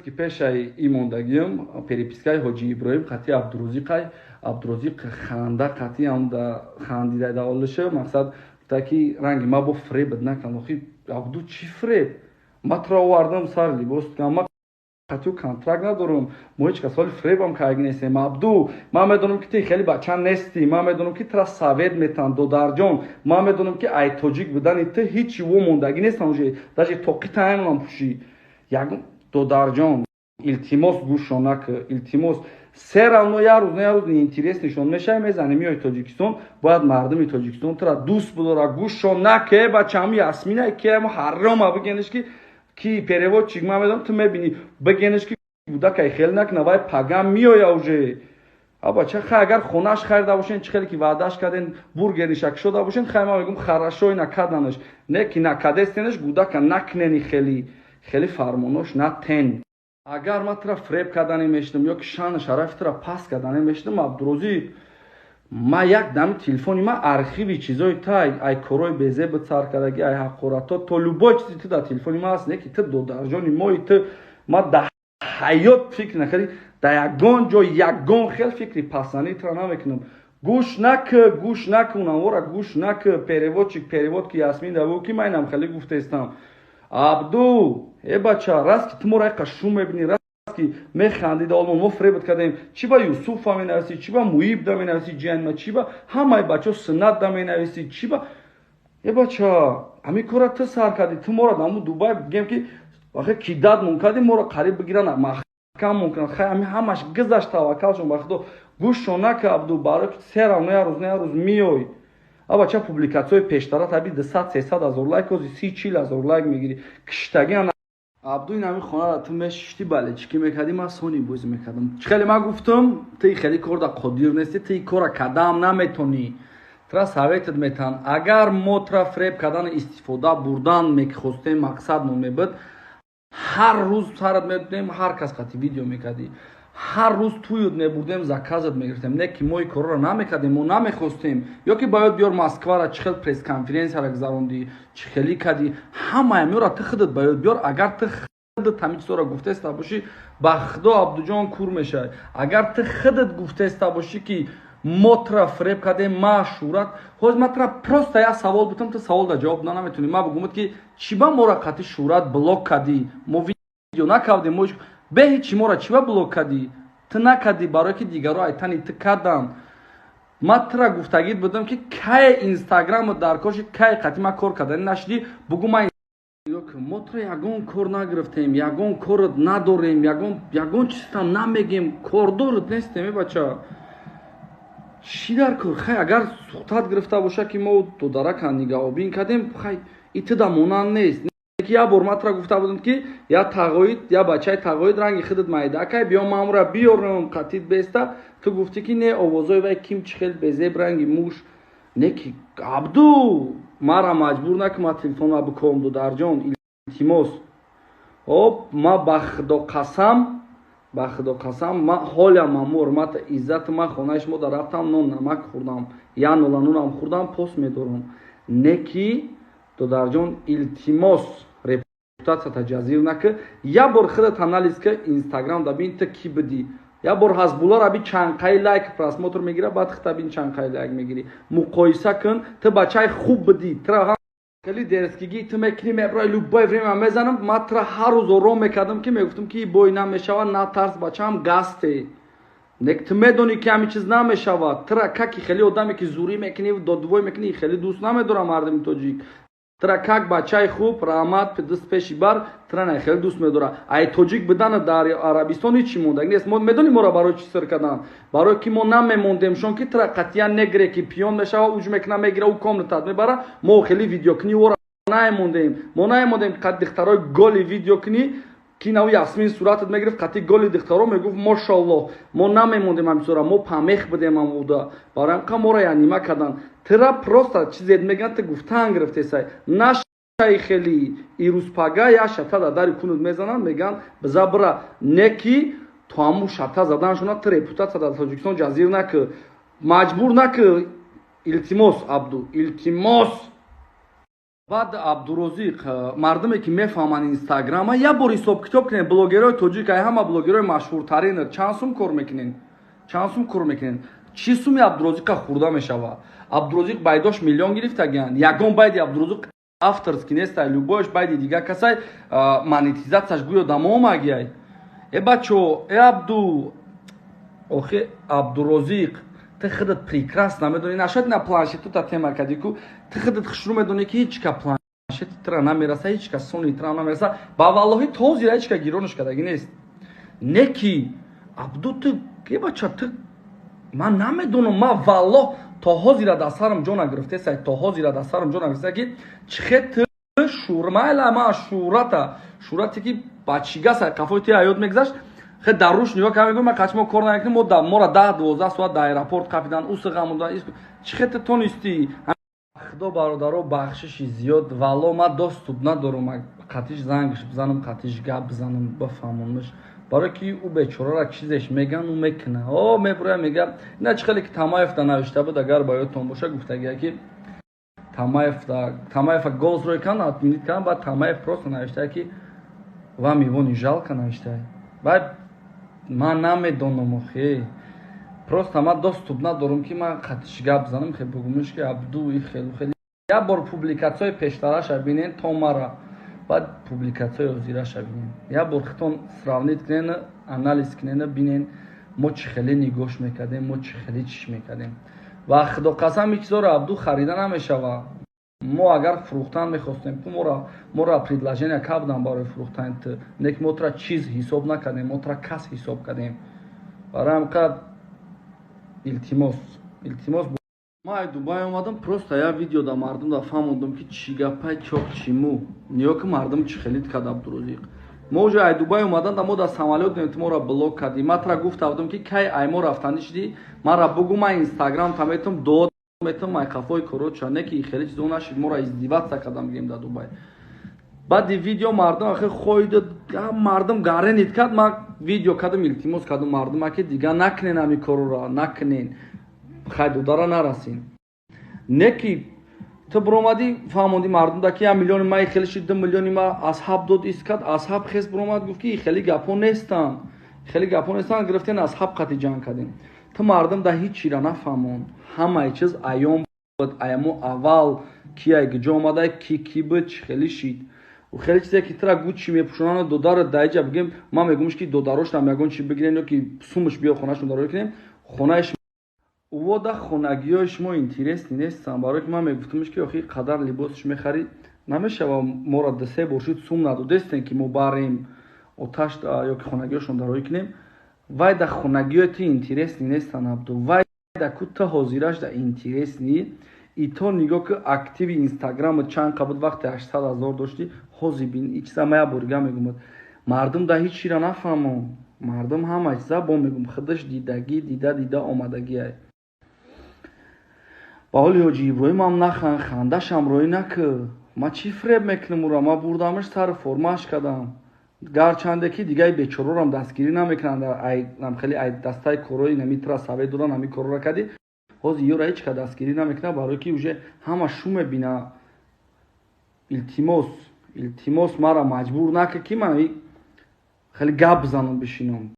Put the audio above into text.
ки пешаи имондагиам перепискаи ҳоҷи иброҳим қати абдурозӣ ханда қати анда хандида даволиша мақсад таки ранги ма бо фребат накам охи абду чӣ фреб матро овардам сар либос ма қату контракт надорам мо ҳеҷ кас ҳоли фребам карда нестем абду ман медонам ки ти хеле бача нестӣ ман медонам ки тра савед метан додарҷон ман медонам ки ай тоҷик будани ти ҳичи во мондагӣ нестам уже даже тоқи таянам пӯшӣ ягон додарҷон илтимос гӯшон накӣ илтимос се равно як рӯз интерес нишон мешавӣ мезанӣ миёи тоҷикистон бояд мардуми тоҷикистон тра дӯст бидора гӯшон накӣ бачаам ясмина ки ҳарома бигениш ки переводчик ман медонам ту мебинӣ бигениш ки будакай хеле накна вай пагам миёя уже бача хай агар хонааш харида бошен чӣ хеле ки ваъдааш карден бургернишак шуда бошен хай ман мегӯям хорошо накаданаш не ки накадестенаш будака накнени хеле фармонош натен агар ман тра фреб кардане мешидам ё ки шаъну шарафи тра паст кардане мешидам абдурозӣ ма як дами телефони ма архиви чизои тай ай корои безеб сар кардагӣ ай ҳақоратҳо то любой чизи ту дар телефони ма ҳаст не ки ту додарҷони мои ту ма да ҳаёт фикр накардӣ дар ягон ҷо ягон хел фикри пасандӣ тра намекунам гӯш накӯ унавора гӯш накӯ перевод ки ясмин даву ки ман инам хеле гуфтаистам абду бача раст ки ту моро яқа шум мебинӣ раст ки механдида олмон мо фребат кардем чи ба юсуфа менависӣ чи ба муибда менависӣ ҷиянма чи ба ҳамаи бачаҳо синатда менависӣ чи ба бача ҳамин кора ту сар кардӣ ту моро даму дубай бигем ки вақте кидат мумкади моро қариб бигиранд маҳкам мумкинад хай ҳамин ҳамаш гузашт таваккалшон ба худо гӯшшон накӣ абду барои ки серам як рӯз миёй бача публикатсияҳои пештара таби 200-300 ҳазор лайк ҳози 30-40 ҳазор лайк мегирӣ киштагӣ абду ин ҳамин хонада ту мешишти бале чӣ ки мекардӣ ман сони бозӣ мекардам чӣ хеле ман гуфтам ти хеле кор да қодир нестӣ ти кора кардам наметонӣ тра советат метан агар мо тра фреб кардан истифода бурдан мехостем мақсадмон мебуд ҳар рӯз сарат медодем ҳар кас қати видео мекардӣ ҳар рӯз туюд мебурдем заказат мегирифтем не ки мо ин корро намекардем мо намехостем ё ки бояд биёр москвара чӣ хел пресс-конференсияра гузарондӣ чӣ хеле кардӣ ҳамаи амёра ту худат бояд биёр агар ту худат ҳамин чизора гуфтаиста бошӣ ба худо абдуҷон кур мешавад агар ту худат гуфтаиста бошӣ ки мо тра фреб кардем ма шӯҳрат ҳоз ма тра просто як савол бутам ту савол да ҷавоб да наметонӣ ма бигӯмад ки чӣ ба моро қати шӯҳрат блок кардӣ мо видео накардем мо бе ҳичи моро чӣ ба блок кардӣ ту накардӣ барое ки дигаро айтани ту карданд ма тра гуфтагит будам ки кай инстаграму дар коши кай қати ма кор кардани нашидӣ бугӯ ма мо тра ягон кор нагирифтем ягон корот надорем ягон чизтам намегем кордорот нестем бача чӣ дар кор хай агар сухтат гирифта боша ки мо додарака нигаҳобин кардем хай итида монанд нест ки як бор матра гуфта будам ки я тағоид я бачаи тағоид ранги худат майдакай биё мамра биёрам қатид беста ту гуфтӣ ки не овозои вай ким чӣ хел безеб ранги муш не ки абду мара маҷбур накӣ ма телефонма бикорам додарҷон илтимос ма ба худо қасам ма ҳолям мамур мата иззату ма хонаи шумо рафтам нон намак хӯрдам я нола нонам хӯрдам пост медорам не ки додарҷон илтимос репутатсията ҷазир накӣ як бор худат анализ кӣ инстаграм дабин ту кӣ будӣ як бор ҳазбулло раби чанқаи лайк просмотр мегира баъд худабин чанқаи лайк мегирӣ муқоиса кун ту бачаи хуб будӣ тра хеле дерзкигӣ ту мекунӣ меброи любое время мезанам ма тра ҳар рӯз ором мекардам ки мегуфтам ки бой намешавад натарс бачаам гасте не ту медонӣ ки ҳамин чиз намешавад тра каки хеле одаме ки зурӣ мекунӣ додувой мекунӣ хеле дӯст намедорам мардуми тоҷик тра как бачаи хуб раҳмат дуст пеши бар тра не хеле дӯст медора ай тоҷик будана дар арабистон ҳичи мондаги нест мо медонӣ моро барои чӣ сир кардан барое ки мо намемондем шон ки тра қатиян негире ки пиён мешава уҷ мекуна мегира ӯ комнатат мебара мо хеле видеокунӣ вора наемондем қат дихтарои голи видеокунӣ ки наву ясмин суратат мегирифт қати голи дихтаро мегуфт мошаллоҳ мо намемондем ҳамисора мо памех будем амуда барои ҳамқа моро я нима кардан тра просто чизет меган ту гуфтан гирифтесай нашаи хели ирӯзпага я шата да дари кунут мезананд меган биза бира не ки то ҳамун шата заданшона ту репутатсия дар тоҷикистон ҷазир накӯ маҷбур накӯ илтимос абду илтимос баъд абдурозиқ мардуме ки мефаҳманд инстаграма я бор ҳисоб китоб кунед блогерҳои тоҷикай ҳама блогерҳои машҳуртарин чанд сум кор мекунен, чанд сум кор мекунен, чӣ суми абдурозиқа хурда мешавад? Абдурозиқ байдош миллион гирифтагиянд, ягон байди абдурозиқ авторски нестай, любоиш байди дига касай монетизатсияш гӯё дамомагияй. Бачо абду охи Абдурозиқ ты худат прекрасно медони, нашояд на планшету та тема кади ку ты худат хушру медони ки ҳечка планшети тра намераса, ҳечка сони тра намераса, ба валлоҳи то зира ҳечка гиронаш кадаги нест. Не ки абду ты бача ты ман намедонам, ман валлоҳ то ҳозира дар сарам ҷо нагирифтесай, то ҳозира дар сарам ҷо нагирифтесай ки чихе ты шурмайла ма шурата шурате ки бачигасай қафои ти ҳаёт мегзашт хе дар рӯш нигоҳ кард мегӯям қачмо кор накунем мора 10-12 соат дар аэропорт қафидан усиға мундан чихе ты тонистӣ худо бародаро бахшиши зиёд валло ман доступ надорам қатиш зангш бизанам қатиш гап бизанам бафаҳмонаш барои ки ӯ бечорара чизеш меган ӯ мекуна мебурая мега ина чи хеле ки Тамаевда навишта буд агар ба ёдтон боша гуфтагия ки Тамаев голзрой кан отменит кан баъд Тамаев просто навишта ки вам его не жалко навишта баъд ман намедонам охе просто ман доступ надорам ки ман қатиш гап бизанам хе бугумш ки абду и хелу хеле як бор публикатсияи пештараша бинен то мара баъд публикатсияи озираша бинен як бор хитон сравнит кунен анализ кунен бинен мо чӣ хеле нигоҳш мекардем мо чӣ хеле чиш мекардем ва худоқасам ин чизоро абду харида намешавад. Мо агар фурӯхтан мехостем мора предложение кардан барои фурӯхтан нек мотра чиз ҳисоб накардем мотра кас ҳисоб кардем барои ҳамқад илтимос ман ай Дубай омадам просто як видео да мардум да фаҳмондам ки чӣ гапай чоқ чиму ниё ки мардум чӣ хелит кад Абдурозиқ мо уже ай Дубай омадан да мо да самолёт гирифтем мора блок кардӣ матра гуфтавдам ки кай ай мо рафтанӣ шидӣ мара бугу ман инстаграм та метам дод метам ай қафои короча не ки хеле чизо нашид мора издиватса кардам гем да Дубай баъди видео мардум ахе хоида мардум гаренит кад ман видео кардам илтимос кардам мардума ки дига накунен ами корора накунен хайдудара нарасин не ки ту буромадӣ фаҳмондӣ мардум да ки 1 миллиони ма хеле шид 2 миллиони ма асҳаб дод искад асҳаб хес буромад гуфт ки хеле гапҳо нестанд гирифтен асҳаб қати ҷанг кардем ту мардум да ҳеҷ чира нафаҳмонд ҳамаи чиз аён буд аямо аввал кияй гиҷо омадай ки буд чӣ хеле шид хеле чизе ки тра гӯ чӣ мепӯшонанд додаро даиҷа бигем ман мегумш ки додарошнам ягон чӣ бигирен ё ки сумаш биё хонашон дарои кунем хонаиш вода хонагиёи шумо интересни нестанд барои ки ман мегуфтамш ки охи қадар либосиш мехарӣ намешава мора се бор шуд сум надодестен ки мо барем оташ ё ки хонагиёшон дарои кунем вай да хонагиёи ти интересни нестанд абду вай да ку ту ҳозираш да интересни и то нигоҳ ки активи инстаграмот чанд қабуд вақте 800 000 дошти ҳози бин и чиза ма як борга мегумад мардум да ҳеҷ чира нафаҳмон мардум ҳама чиза бо мегум худаш дидагӣ дида омадагиай ба ҳоли ҳоҷи Иброҳимам нахан хандашам роӣ накӯ ман чӣ фреб мекунам ура ман бурдамаш сари формааш кардам гарчанде ки дигаи бечорорам дастгирӣ намекунанд хеле ай дастаи корои намитра савед додан ҳами корора кардӣ ҳозир ёра ҳеч ка дастгирӣ намекунад барои ки уже ҳама шу мебина илтимос мара маҷбур накӣ ки ман хеле гап бизанам бишинам